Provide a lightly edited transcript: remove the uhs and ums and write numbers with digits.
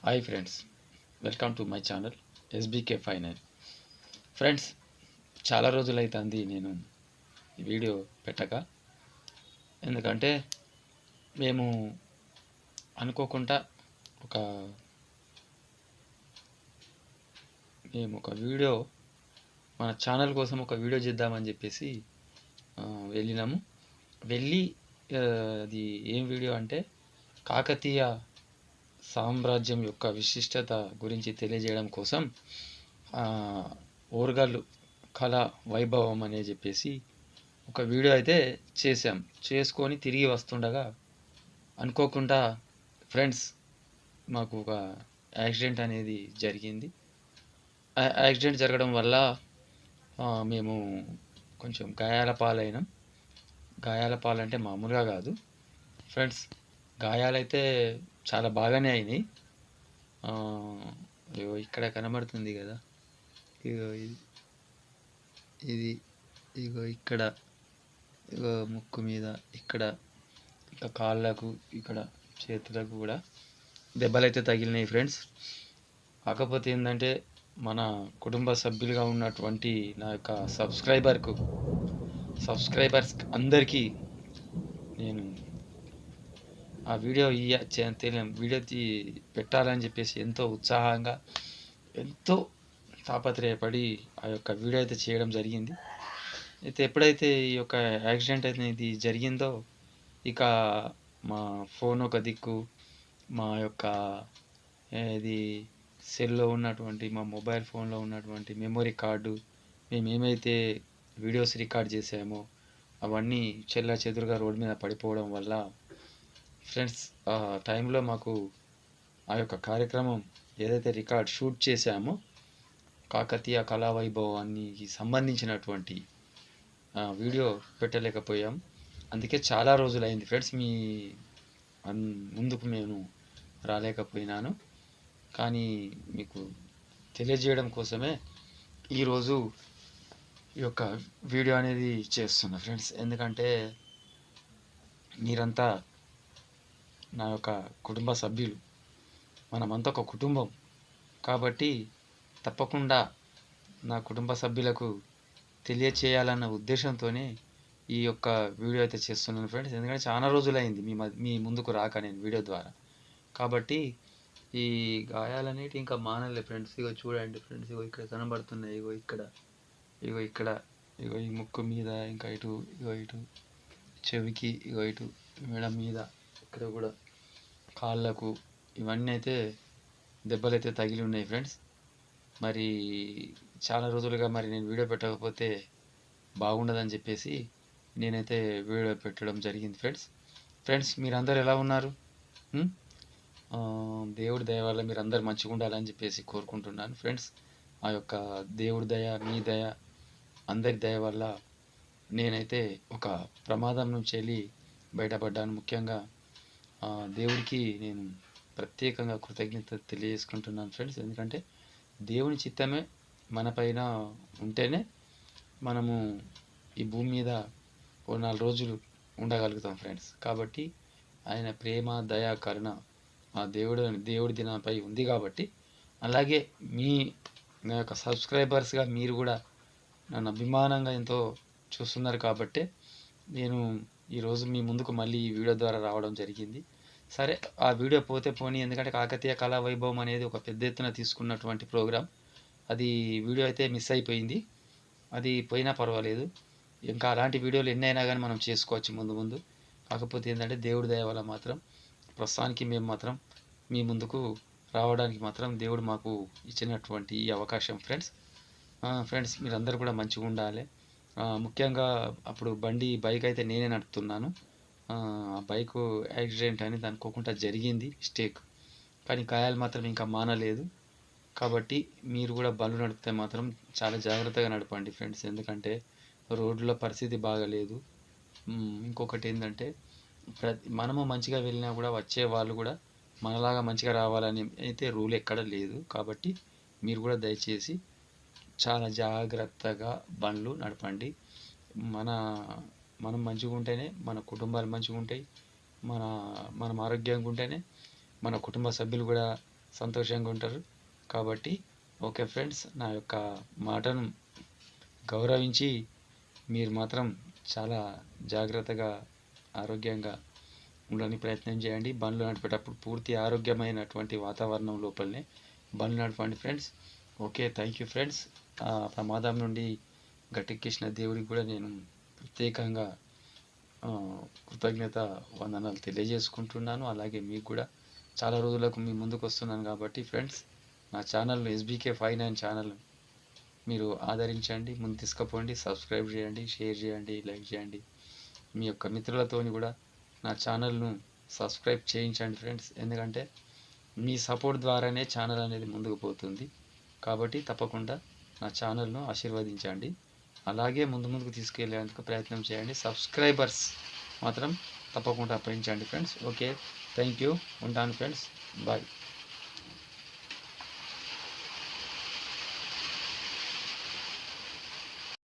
Hi friends, welcome to my channel SBK final. Friends, చాలా రోజులైతుంది నేను ఈ వీడియో పెట్టక. ఎందుకంటే మేము అనుకోకుండా ఒక ఒక వీడియో మన ఛానల్ కోసం ఒక వీడియో చేద్దామని చెప్పేసి వెళ్ళినాము. వెళ్ళి అది ఏం వీడియో అంటే కాకతీయ సామ్రాజ్యం యొక్క విశిష్టత గురించి తెలియజేయడం కోసం ఓరుగల్లు కళా వైభవం అనే చెప్పేసి ఒక వీడియో అయితే చేసుకొని తిరిగి వస్తుండగా అనుకోకుండా ఫ్రెండ్స్ మాకు ఒక యాక్సిడెంట్ అనేది జరిగింది. యాక్సిడెంట్ జరగడం వల్ల మేము కొంచెం గాయాల పాలైనాం. గాయాల పాలంటే మామూలుగా కాదు ఫ్రెండ్స్, గాయాలైతే చాలా బాగానే అయినాయి. ఇక్కడ కనబడుతుంది కదా, ఇగో ఇది ఇగో ఇక్కడ, ఇగో ముక్కు మీద, ఇక్కడ ఇంకా కాళ్ళకు, ఇక్కడ చేతులకు కూడా దెబ్బలైతే తగిలినాయి ఫ్రెండ్స్. కాకపోతే ఏంటంటే మన కుటుంబ సభ్యులుగా ఉన్నటువంటి నా యొక్క సబ్స్క్రైబర్స్ అందరికీ నేను ఆ వీడియో వీడియో పెట్టాలని చెప్పేసి ఎంతో ఉత్సాహంగా, ఎంతో తాపత్రయపడి ఆ యొక్క వీడియో అయితే చేయడం జరిగింది. అయితే ఎప్పుడైతే ఈ యొక్క యాక్సిడెంట్ అనేది జరిగిందో, ఇక మా ఫోన్ ఒక దిక్కు, మా యొక్క ఇది సెల్లో ఉన్నటువంటి మా మొబైల్ ఫోన్లో ఉన్నటువంటి మెమొరీ కార్డు, మేము ఏమైతే వీడియోస్ రికార్డ్ చేసామో అవన్నీ చెల్లాచెదురుగా రోడ్డు మీద పడిపోవడం వల్ల ఫ్రెండ్స్, ఆ టైంలో మాకు ఆ యొక్క కార్యక్రమం ఏదైతే షూట్ చేశామో కాకతీయ కళావైభవానికి సంబంధించినటువంటి వీడియో పెట్టలేకపోయాం. అందుకే చాలా రోజులైంది ఫ్రెండ్స్, మీ ముందుకు నేను రాలేకపోయినాను. కానీ మీకు తెలియజేయడం కోసమే ఈరోజు ఈ యొక్క వీడియో అనేది చేస్తున్నా ఫ్రెండ్స్. ఎందుకంటే మీరంతా నా యొక్క కుటుంబ సభ్యులు, మనమంతా ఒక కుటుంబం కాబట్టి తప్పకుండా నా కుటుంబ సభ్యులకు తెలియచేయాలన్న ఉద్దేశంతోనే ఈ యొక్క వీడియో అయితే చేస్తున్నాను ఫ్రెండ్స్. ఎందుకంటే చాలా రోజులైంది మీ ముందుకు రాక నేను వీడియో ద్వారా. కాబట్టి ఈ గాయాలనేవి ఇంకా మానలే ఫ్రెండ్స్. ఇగో చూడండి ఫ్రెండ్స్, ఇగో ఇక్కడ కనబడుతున్నాయి, ఇగో ఇక్కడ, ఇగో ఇక్కడ, ఇగో ఈ ముక్కు మీద, ఇంకా ఇటు, ఇగో ఇటు చెవికి, ఇగో ఇటు మెడ మీద, ఇక్కడ కూడా కాళ్ళకు, ఇవన్నీ అయితే దెబ్బలైతే తగిలి ఉన్నాయి ఫ్రెండ్స్. మరి చాలా రోజులుగా మరి నేను వీడియో పెట్టకపోతే బాగుండదని చెప్పేసి నేనైతే వీడియో పెట్టడం జరిగింది ఫ్రెండ్స్. మీరందరూ ఎలా ఉన్నారు? దేవుడి దయ వల్ల మీరందరూ మంచిగా ఉండాలని చెప్పేసి కోరుకుంటున్నాను ఫ్రెండ్స్. ఆ యొక్క దేవుడి దయ, మీ దయ, అందరి దయ వల్ల నేనైతే ఒక ప్రమాదం నుంచి వెళ్ళి బయటపడ్డాను. ముఖ్యంగా దేవుడికి నేను ప్రత్యేకంగా కృతజ్ఞత తెలియజేసుకుంటున్నాను ఫ్రెండ్స్. ఎందుకంటే దేవుని చిత్తమే మన పైన ఉంటేనే మనము ఈ భూమి మీద ఓ 4 రోజులు ఉండగలుగుతాం ఫ్రెండ్స్. కాబట్టి ఆయన ప్రేమ, దయ, కరుణ ఆ దేవుడి దినాపై ఉంది కాబట్టి, అలాగే నా యొక్క సబ్స్క్రైబర్స్గా మీరు కూడా నన్ను అభిమానంగా ఎంతో చూస్తున్నారు కాబట్టి నేను ఈరోజు మీ ముందుకు మళ్ళీ ఈ వీడియో ద్వారా రావడం జరిగింది. సరే, ఆ వీడియో పోతే పోనీ, ఎందుకంటే కాకతీయ కళా వైభవం అనేది ఒక పెద్ద ఎత్తున తీసుకున్నటువంటి ప్రోగ్రాం. అది వీడియో అయితే మిస్ అయిపోయింది. అది పోయినా పర్వాలేదు, ఇంకా అలాంటి వీడియోలు ఎన్నైనా కానీ మనం చేసుకోవచ్చు ముందు. కాకపోతే ఏంటంటే దేవుడి దయ వల్ల మాత్రం ప్రస్తుతానికి మేము మాత్రం మీ ముందుకు రావడానికి మాత్రం దేవుడు మాకు ఇచ్చినటువంటి ఈ అవకాశం ఫ్రెండ్స్. మీరందరూ కూడా మంచిగా ఉండాలి. ముఖ్యంగా అప్పుడు బైక్ అయితే నేనే నడుపుతున్నాను. ఆ బైకు యాక్సిడెంట్ అనేది అనుకోకుండా జరిగింది, మిస్టేక్. కానీ గాయాలు మాత్రం ఇంకా మానలేదు. కాబట్టి మీరు కూడా బండ్లు నడిపితే మాత్రం చాలా జాగ్రత్తగా నడపండి ఫ్రెండ్స్. ఎందుకంటే రోడ్ల పరిస్థితి బాగలేదు. ఇంకొకటి ఏంటంటే మనము మంచిగా వెళ్ళినా కూడా వచ్చే వాళ్ళు కూడా మనలాగా మంచిగా రావాలని అయితే రూల్ ఎక్కడ లేదు. కాబట్టి మీరు కూడా దయచేసి చాలా జాగ్రత్తగా బండ్లు నడపండి. మనం మంచిగా ఉంటేనే మన కుటుంబాలు మంచిగా ఉంటాయి. మనం ఆరోగ్యంగా ఉంటేనే మన కుటుంబ సభ్యులు కూడా సంతోషంగా ఉంటారు. కాబట్టి ఓకే ఫ్రెండ్స్, నా యొక్క మాటను గౌరవించి మీరు మాత్రం చాలా జాగ్రత్తగా, ఆరోగ్యంగా ఉండడానికి ప్రయత్నం చేయండి. బండ్లు నడిపేటప్పుడు పూర్తి ఆరోగ్యమైనటువంటి వాతావరణం లోపలనే బండ్లు నడపండి friends. Okay, thank you friends. ఆ ప్రమాదం నుండి గట్టెక్కించిన దేవుడికి కూడా నేను ప్రత్యేకంగా కృతజ్ఞత వందనాలు తెలియజేసుకుంటున్నాను. అలాగే మీకు కూడా చాలా రోజులకు మీ ముందుకు వస్తున్నాను కాబట్టి ఫ్రెండ్స్, నా ఛానల్ను SBK59 ఛానల్ మీరు ఆదరించండి, ముందు తీసుకుపోండి, సబ్స్క్రైబ్ చేయండి, షేర్ చేయండి, లైక్ చేయండి. మీ యొక్క మిత్రులతోని కూడా నా ఛానల్ను సబ్స్క్రైబ్ చేయించండి ఫ్రెండ్స్. ఎందుకంటే మీ సపోర్ట్ ద్వారానే ఛానల్ అనేది ముందుకు పోతుంది. కాబట్టి తప్పకుండా నా ఛానల్ను ఆశీర్వదించండి. అలాగే ముందుకు తీసుకెళ్లేందుకు ప్రయత్నం చేయండి. సబ్స్క్రైబర్స్ మాత్రం తప్పకుండా పెంచండి ఫ్రెండ్స్. Okay, thank you. ఉంటాను ఫ్రెండ్స్. బాయ్.